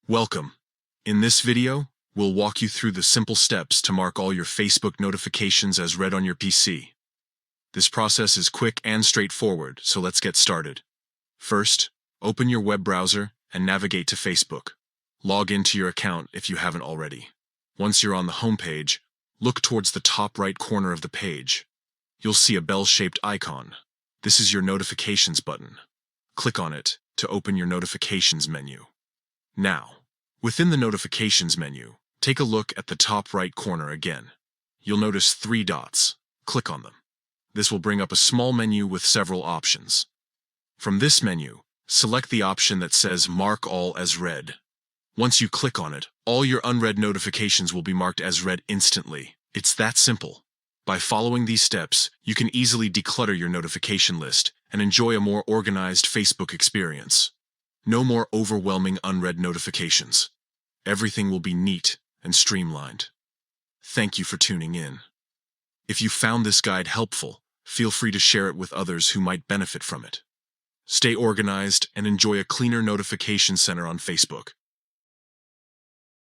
Welcome. In this video, we'll walk you through the simple steps to mark all your Facebook notifications as read on your PC. This process is quick and straightforward, so let's get started. First, open your web browser and navigate to Facebook. Log into your account if you haven't already. Once you're on the home page, look towards the top right corner of the page. You'll see a bell-shaped icon. This is your notifications button. Click on it to open your notifications menu. Now, within the notifications menu, take a look at the top right corner again. You'll notice 3 dots. Click on them. This will bring up a small menu with several options. From this menu, select the option that says Mark All as Read. Once you click on it, all your unread notifications will be marked as read instantly. It's that simple. By following these steps, you can easily declutter your notification list and enjoy a more organized Facebook experience. No more overwhelming unread notifications. Everything will be neat and streamlined. Thank you for tuning in. If you found this guide helpful, feel free to share it with others who might benefit from it. Stay organized and enjoy a cleaner notification center on Facebook.